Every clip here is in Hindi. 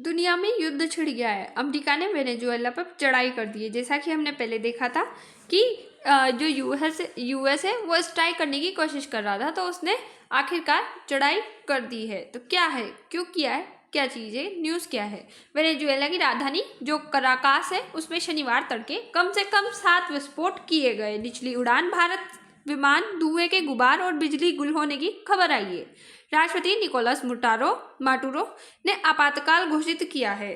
दुनिया में युद्ध छिड़ गया है। अमेरिका ने वेनेजुएला पर चढ़ाई कर दी है। जैसा कि हमने पहले देखा था कि जो यूएस है वो स्ट्राइक करने की कोशिश कर रहा था, तो उसने आखिरकार चढ़ाई कर दी है। तो क्या है, क्यों किया है, क्या चीज़ है, न्यूज़ क्या है। वेनेजुएला की राजधानी जो कराकास है उसमें शनिवार तड़के कम से कम 7 विस्फोट किए गए। निचली उड़ान भारत विमान, धुएं के गुबार और बिजली गुल होने की खबर आई है। राष्ट्रपति निकोलस माटुरो ने आपातकाल घोषित किया है।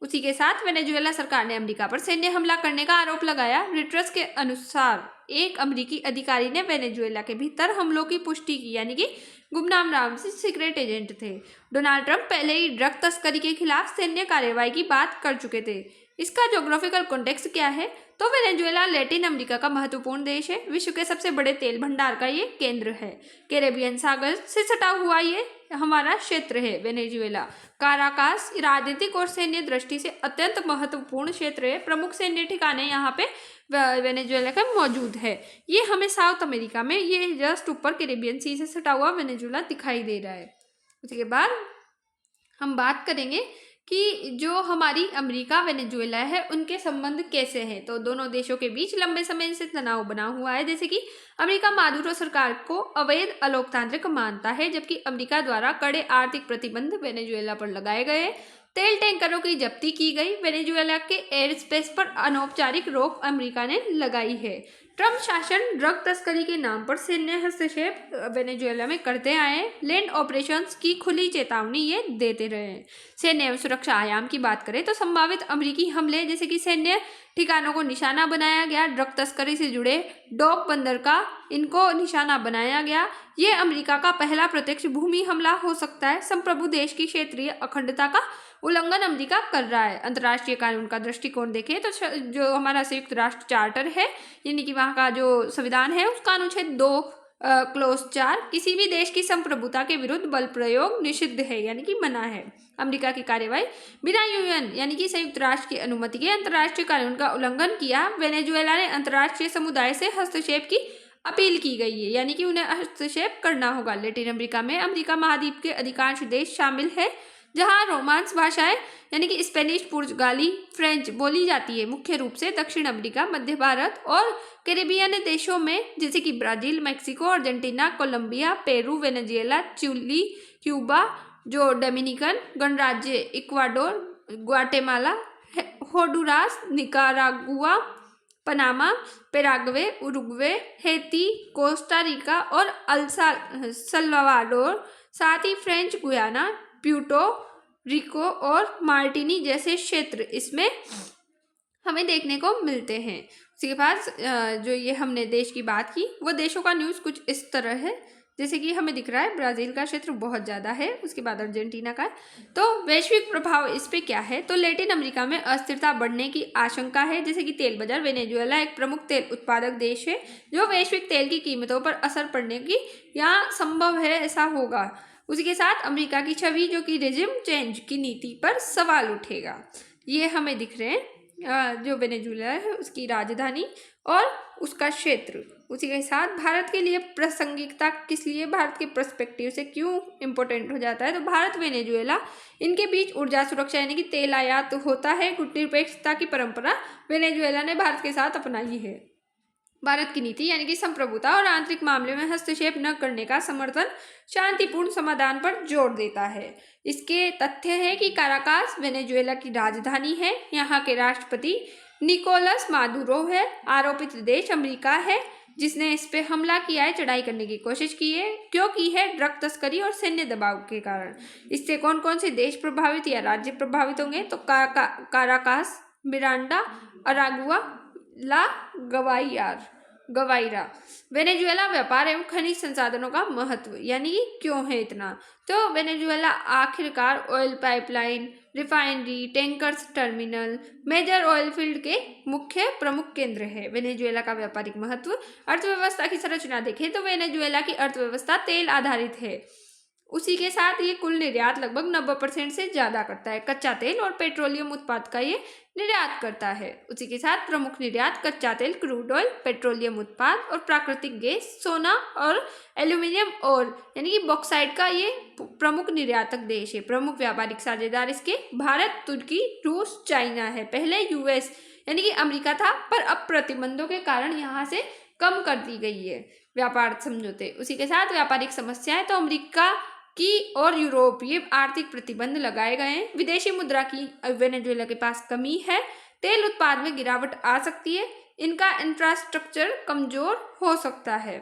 उसी के साथ वेनेजुएला सरकार ने अमेरिका पर सैन्य हमला करने का आरोप लगाया। रिटर्स के अनुसार एक अमेरिकी अधिकारी ने वेनेजुएला के भीतर हमलों की पुष्टि की, यानी कि गुमनाम नाम से सीक्रेट एजेंट थे। डोनाल्ड ट्रंप पहले ही ड्रग तस्करी के खिलाफ सैन्य कार्रवाई की बात कर चुके थे। इसका ज्योग्राफिकल कॉन्टेक्स्ट क्या है, तो वेनेजुएला लैटिन अमेरिका का महत्वपूर्ण देश है। विश्व के सबसे बड़े तेल भंडार का ये केंद्र है। कैरेबियन सागर से सटा हुआ ये हमारा क्षेत्र है वेनेजुएला। काराकास राजनीतिक और सैन्य दृष्टि से अत्यंत महत्वपूर्ण क्षेत्र है। प्रमुख सैन्य ठिकाने यहाँ पे वेनेजुएला का मौजूद है। ये हमें साउथ अमेरिका में, ये जस्ट ऊपर कैरेबियन सी से सटा हुआ वेनेजुएला दिखाई दे रहा है। उसके बाद हम बात करेंगे कि जो हमारी अमेरिका वेनेजुएला है उनके संबंध कैसे हैं। तो दोनों देशों के बीच लंबे समय से तनाव बना हुआ है। जैसे कि अमेरिका मादुरो सरकार को अवैध अलोकतांत्रिक मानता है, जबकि अमेरिका द्वारा कड़े आर्थिक प्रतिबंध वेनेजुएला पर लगाए गए। तेल टैंकरों की जब्ती की गई। वेनेजुएला के एयर स्पेस पर अनौपचारिक रोक अमेरिका ने लगाई है। ट्रंप शासन ड्रग तस्करी के नाम पर सैन्य हस्तक्षेप वेनेजुएला में करते आए। लैंड ऑपरेशंस की खुली चेतावनी ये देते रहे हैं। सैन्य एवं सुरक्षा आयाम की बात करें तो संभावित अमेरिकी हमले, जैसे कि सैन्य ठिकानों को निशाना बनाया गया, ड्रग तस्करी से जुड़े डॉक बंदर का इनको निशाना बनाया गया। ये अमेरिका का पहला प्रत्यक्ष भूमि हमला हो सकता है। संप्रभु देश की क्षेत्रीय अखंडता का उल्लंघन अमेरिका कर रहा है। अंतर्राष्ट्रीय कानून का दृष्टिकोण देखें तो जो हमारा संयुक्त राष्ट्र चार्टर है, यानी कि वहाँ का जो संविधान है, उसका अनुच्छेद 2 क्लोज 4 किसी भी देश की संप्रभुता के विरुद्ध बल प्रयोग निषिद्ध है, यानी कि मना है। अमेरिका की कार्यवाही बिना यूएन यानी कि संयुक्त राष्ट्र की अनुमति के अंतर्राष्ट्रीय कानून का उल्लंघन किया। वेनेजुएला ने अंतर्राष्ट्रीय समुदाय से हस्तक्षेप की अपील की गई है, यानी कि उन्हें हस्तक्षेप करना होगा। लैटिन अमेरिका में अमेरिका महाद्वीप के अधिकांश देश शामिल है, जहां रोमांस भाषाएं यानी कि स्पेनिश, पुर्तगाली, फ्रेंच बोली जाती है। मुख्य रूप से दक्षिण अमेरिका, मध्य भारत और कैरेबियन देशों में, जैसे कि Brazil, Mexico, Argentina, Colombia, Peru, Venezuela, Chile, Cuba, जो डोमिनिकन गणराज्य, Ecuador, Guatemala, Honduras, Nicaragua, Panama, Paraguay, Uruguay, Haiti, Costa Rica और सल्वाडोर, साथ ही फ्रेंच गुयाना, प्यूर्टो रिको और मार्टिनी जैसे क्षेत्र इसमें हमें देखने को मिलते हैं। उसके बाद जो ये हमने देश की बात की, वो देशों का न्यूज़ कुछ इस तरह है। जैसे कि हमें दिख रहा है ब्राज़ील का क्षेत्र बहुत ज़्यादा है, उसके बाद अर्जेंटीना का। तो वैश्विक प्रभाव इस पे क्या है, तो लैटिन अमेरिका में अस्थिरता बढ़ने की आशंका है। जैसे कि तेल बाजार, वेनेजुएला एक प्रमुख तेल उत्पादक देश है, जो वैश्विक तेल की कीमतों पर असर पड़ने की यहाँ संभव है, ऐसा होगा। उसी के साथ अमेरिका की छवि, जो कि रिजिम चेंज की नीति पर सवाल उठेगा। ये हमें दिख रहे हैं जो वेनेजुएला है उसकी राजधानी और उसका क्षेत्र। उसी के साथ भारत के लिए प्रासंगिकता किस लिए, भारत के पर्सपेक्टिव से क्यों इम्पोर्टेंट हो जाता है, तो भारत वेनेजुएला इनके बीच ऊर्जा सुरक्षा यानी कि तेल आयात होता है। गुटनिरपेक्षता की परंपरा वेनेजुएला ने भारत के साथ अपनाई है। भारत की नीति यानी कि संप्रभुता और आंतरिक मामले में हस्तक्षेप न करने का समर्थन शांतिपूर्ण समाधान पर जोर देता है। इसके तथ्य है कि काराकास वेनेजुएला की राजधानी है। यहाँ के राष्ट्रपति निकोलस मादुरो है। आरोपित देश अमेरिका है, जिसने इस पे हमला किया है, चढ़ाई करने की कोशिश की है। क्यों की है? ड्रग तस्करी और सैन्य दबाव के कारण। इससे कौन कौन से देश प्रभावित या राज्य प्रभावित होंगे, तो काराकास, मिरांडा, अरागुआ, ला गवाइरा। वेनेजुएला व्यापार एवं खनिज संसाधनों का महत्व, यानी कि क्यों है इतना, तो वेनेजुएला आखिरकार oil pipeline, refinery, tankers terminal, major oil field के मुख्य प्रमुख केंद्र है। वेनेजुएला का व्यापारिक महत्व, अर्थव्यवस्था की संरचना देखें तो वेनेजुएला की अर्थव्यवस्था तेल आधारित है। उसी के साथ ये कुल निर्यात लगभग 90% से ज़्यादा करता है। कच्चा तेल और पेट्रोलियम उत्पाद का ये निर्यात करता है। उसी के साथ प्रमुख निर्यात कच्चा तेल, क्रूड ऑयल, पेट्रोलियम उत्पाद और प्राकृतिक गैस, सोना और एल्यूमिनियम और यानी कि बॉक्साइट का ये प्रमुख निर्यातक देश है। प्रमुख व्यापारिक साझेदार इसके भारत, तुर्की, रूस, चाइना है। पहले यूएस यानी कि अमेरिका था, पर अब प्रतिबंधों के कारण यहाँ से कम कर दी गई है व्यापार समझौते। उसी के साथ व्यापारिक समस्याएं, तो अमेरिका की और यूरोपीय आर्थिक प्रतिबंध लगाए गए हैं। विदेशी मुद्रा की वेनेजुएला के पास कमी है। तेल उत्पाद में गिरावट आ सकती है। इनका इंफ्रास्ट्रक्चर कमजोर हो सकता है।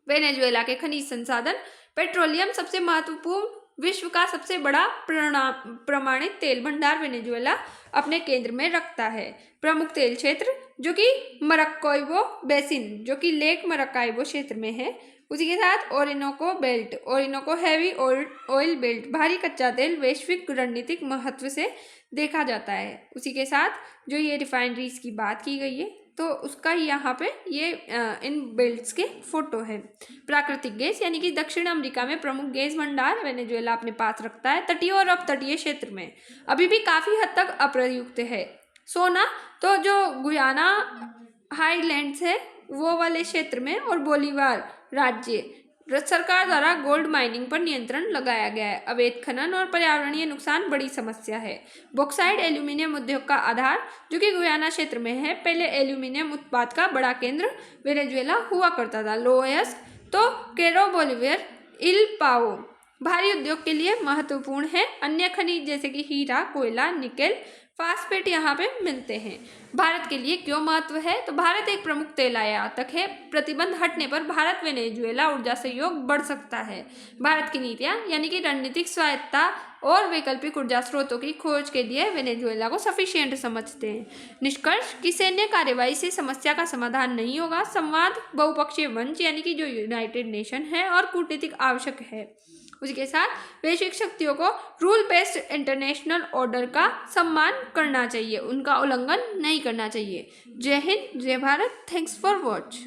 वेनेजुएला के खनिज संसाधन, पेट्रोलियम सबसे महत्वपूर्ण, विश्व का सबसे बड़ा प्रमाणित तेल भंडार वेनेजुएला अपने केंद्र में रखता है। प्रमुख तेल क्षेत्र जो कि मरक्काइबो बेसिन, जो कि लेक मरक्काइबो क्षेत्र में है। उसी के साथ Orinoco belt, Orinoco heavy oil belt, भारी कच्चा तेल वैश्विक रणनीतिक महत्व से देखा जाता है। उसी के साथ जो ये रिफाइनरीज की बात की गई है, तो उसका यहाँ पे ये इन बेल्ट्स के फोटो है। प्राकृतिक गैस यानी कि दक्षिण अमेरिका में प्रमुख गैस भंडार वेनेजुएला अपने पास रखता है। तटीय और अपतटीय क्षेत्र में अभी भी काफ़ी हद तक अप्रयुक्त है। सोना, तो जो गुयाना हाईलैंड्स है वो वाले क्षेत्र में, और बोलीवार राज्य सरकार द्वारा गोल्ड माइनिंग पर नियंत्रण लगाया गया है। अवैध खनन और पर्यावरणीय नुकसान बड़ी समस्या है। बॉक्साइट एल्यूमिनियम उद्योग का आधार जो कि गुयाना क्षेत्र में है। पहले एल्यूमिनियम उत्पाद का बड़ा केंद्र वेनेजुएला हुआ करता था। लोएस, तो कैरो बोलिवियर, इल पाओ भारी उद्योग के लिए महत्वपूर्ण है। अन्य खनिज जैसे कि हीरा, कोयला, निकेल, फास्फेट यहाँ पे मिलते हैं। भारत के लिए क्यों महत्व है, तो भारत एक प्रमुख तेल आयातक है। प्रतिबंध हटने पर भारत वेनेजुएला ऊर्जा सहयोग बढ़ सकता है। भारत की नीतियाँ यानी कि रणनीतिक स्वायत्तता और वैकल्पिक ऊर्जा स्रोतों की खोज के लिए वेनेजुएला को सफिशिएंट समझते हैं। निष्कर्ष कि सैन्य कार्यवाही से समस्या का समाधान नहीं होगा। संवाद, बहुपक्षीय मंच यानी कि जो यूनाइटेड नेशन है, और कूटनीतिक आवश्यक है। उसी के साथ वैश्विक शक्तियों को रूल बेस्ड इंटरनेशनल ऑर्डर का सम्मान करना चाहिए, उनका उल्लंघन नहीं करना चाहिए। जय हिंद, जय भारत। Thanks for watch.